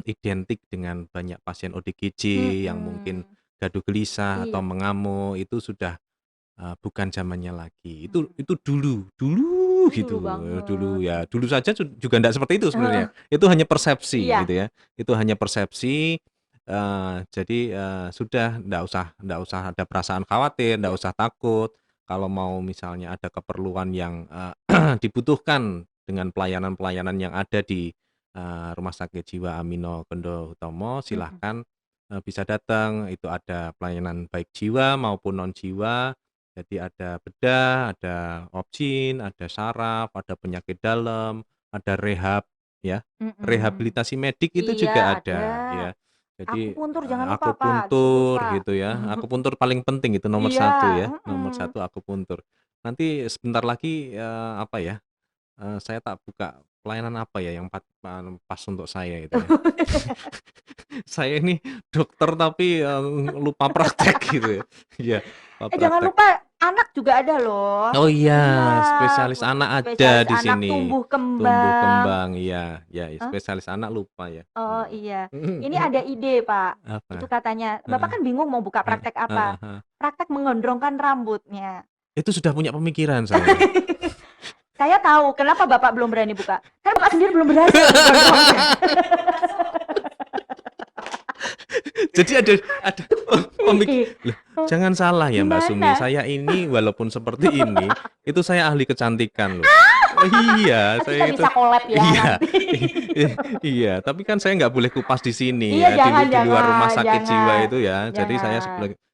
Speaker 4: identik dengan banyak pasien ODGJ yang mungkin gaduh gelisah atau mengamuk, itu sudah bukan zamannya lagi. Itu dulu gitu. Dulu saja juga enggak seperti itu sebenarnya. Itu hanya persepsi gitu ya. Itu hanya persepsi. Jadi sudah enggak usah ada perasaan khawatir, enggak usah takut. Kalau mau misalnya ada keperluan yang dibutuhkan dengan pelayanan-pelayanan yang ada di Rumah Sakit Jiwa Amino Gendo Hutomo, silahkan bisa datang. Itu ada pelayanan baik jiwa maupun non jiwa. Jadi ada bedah, ada opsin, ada saraf, ada penyakit dalam, ada rehab ya. Rehabilitasi medik itu juga ada ya. Jadi
Speaker 1: akupuntur jangan lupa Pak.
Speaker 4: akupuntur gitu ya. Akupuntur paling penting itu nomor 1 ya. Nomor 1 akupuntur. Nanti sebentar lagi apa ya? Saya tak buka pelayanan apa ya yang pas untuk saya itu ya. Saya ini dokter tapi lupa praktek gitu ya. Iya,
Speaker 1: Jangan lupa anak juga ada loh.
Speaker 4: Oh iya, spesialis anak ada di
Speaker 1: anak
Speaker 4: sini.
Speaker 1: tumbuh
Speaker 4: Tumbuh
Speaker 1: kembang.
Speaker 4: kembang, iya, spesialis anak lupa ya.
Speaker 1: Oh iya. Ini ada ide Pak.
Speaker 4: Apa?
Speaker 1: Itu katanya, Bapak kan bingung mau buka praktek apa? Praktek menggondrongkan rambutnya.
Speaker 4: Itu sudah punya pemikiran saya.
Speaker 1: Saya tahu kenapa Bapak belum berani buka. Kan Bapak sendiri belum berhasil.
Speaker 4: Jadi ada pemikiran. Jangan salah ya Mbak Sumi. Saya ini walaupun seperti ini, itu saya ahli kecantikan loh. Iya, saya
Speaker 1: kita
Speaker 4: itu.
Speaker 1: Bisa collab ya nanti.
Speaker 4: Iya, tapi kan saya nggak boleh kupas di sini
Speaker 1: Iya,
Speaker 4: ya, di luar rumah sakit
Speaker 1: jangan.
Speaker 4: jiwa itu ya. Jadi saya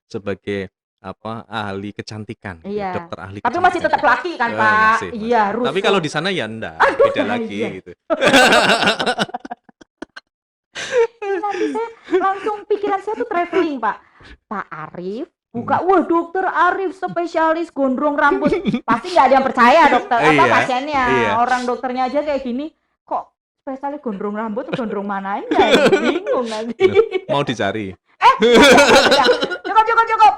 Speaker 4: sebagai apa ahli kecantikan, dokter ahli.
Speaker 1: Tapi masih tetap laki kan Pak?
Speaker 4: Masih.
Speaker 1: Iya, harus.
Speaker 4: Tapi kalau di sana ya enggak, beda lagi gitu.
Speaker 1: Nanti saya langsung pikiran saya tuh traveling Pak. Pak Arif buka, wah dokter Arif spesialis gondrong rambut. Pasti nggak ada yang percaya dokter pasiennya. Orang dokternya aja kayak gini, kok spesialis gondrong rambut, gondrong mananya? Bingung nanti.
Speaker 4: Mau dicari?
Speaker 1: Cukup.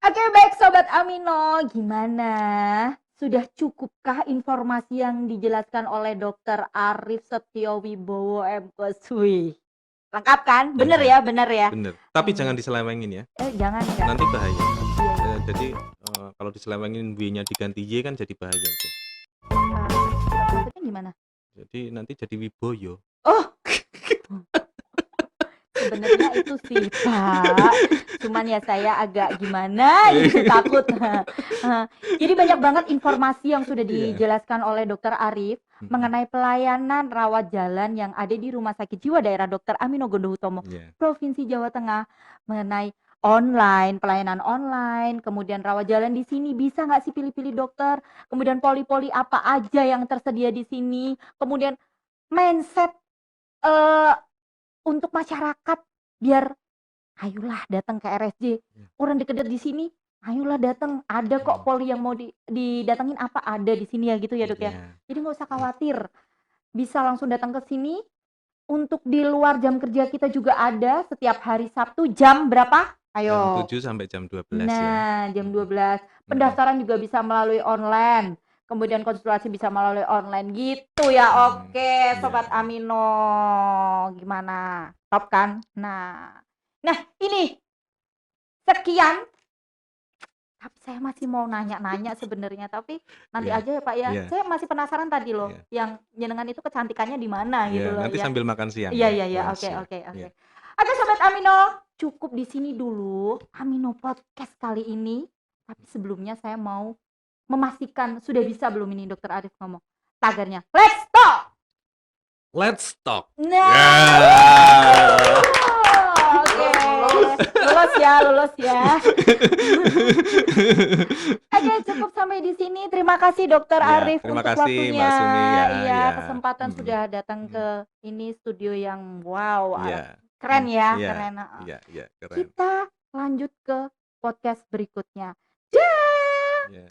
Speaker 1: Oke, baik Sobat Amino, gimana? Sudah cukupkah informasi yang dijelaskan oleh Dokter Arif Setiowibowo MKSW? Lengkap kan? Bener ya?
Speaker 4: Bener. Tapi jangan diselewengin ya.
Speaker 1: Jangan enggak.
Speaker 4: Nanti bahaya. Jadi kalau diselewengin W-nya diganti Y kan jadi bahaya itu.
Speaker 1: Maksudnya gimana?
Speaker 4: Jadi nanti jadi Wiboyo.
Speaker 1: Oh. Sebenarnya itu sih Pak, cuman ya saya agak gimana gitu takut. Jadi banyak banget informasi yang sudah dijelaskan oleh Dokter Arif mengenai pelayanan rawat jalan yang ada di Rumah Sakit Jiwa Daerah Dr. Amino Gendo Hutomo, Provinsi Jawa Tengah, mengenai online, pelayanan online, kemudian rawat jalan di sini bisa nggak sih pilih-pilih dokter, kemudian poli-poli apa aja yang tersedia di sini, kemudian mindset eh, untuk masyarakat biar ayolah datang ke RSJ,
Speaker 3: Iya.
Speaker 1: orang deket di sini, ayolah datang, ada kok poli yang mau didatengin apa ada di sini ya gitu ya dok ya.
Speaker 3: Iya.
Speaker 1: Jadi nggak usah khawatir, bisa langsung datang ke sini. Untuk di luar jam kerja kita juga ada setiap hari Sabtu jam berapa?
Speaker 4: Jam
Speaker 1: Ayo.
Speaker 4: 7 sampai jam 12 ya.
Speaker 1: Nah, jam 12.
Speaker 4: Hmm.
Speaker 1: Pendaftaran juga bisa melalui online. Kemudian konsultasi bisa melalui online gitu ya.
Speaker 4: Hmm,
Speaker 1: Oke,
Speaker 4: iya.
Speaker 1: Sobat Amino. Gimana? Top kan? Nah, ini sekian. Tapi saya masih mau nanya-nanya sebenarnya, tapi nanti
Speaker 4: Iya,
Speaker 1: aja ya Pak ya.
Speaker 4: iya,
Speaker 1: Saya masih penasaran tadi loh,
Speaker 4: iya.
Speaker 1: yang jenengan itu kecantikannya di mana gitu
Speaker 4: Iya,
Speaker 1: loh
Speaker 4: nanti
Speaker 1: ya.
Speaker 4: sambil makan siang
Speaker 1: Iya,
Speaker 4: ya.
Speaker 1: iya, iya.
Speaker 4: Wah,
Speaker 1: Oke,
Speaker 4: siap.
Speaker 1: oke, oke.
Speaker 4: Iya.
Speaker 1: Oke, Sobat Amino, cukup di sini dulu Amino Podcast kali ini. Tapi sebelumnya saya mau memastikan sudah bisa belum ini Dokter Arif ngomong tagarnya. Let's talk.
Speaker 4: Let's talk.
Speaker 1: Nah,
Speaker 4: Ya.
Speaker 1: oke, lulus ya. Oke, cukup sampai di sini. Terima kasih Dokter
Speaker 4: Ya,
Speaker 1: Arif
Speaker 4: terima
Speaker 1: untuk
Speaker 4: kasih,
Speaker 1: waktunya.
Speaker 4: Mbak Sumi ya,
Speaker 1: Iya,
Speaker 4: ya.
Speaker 1: kesempatan
Speaker 4: Hmm.
Speaker 1: sudah datang ke ini studio yang wow,
Speaker 4: Iya.
Speaker 1: keren ya,
Speaker 4: Iya,
Speaker 1: keren.
Speaker 4: iya, iya, keren.
Speaker 1: Kita lanjut ke podcast berikutnya. Dah.
Speaker 4: Iya.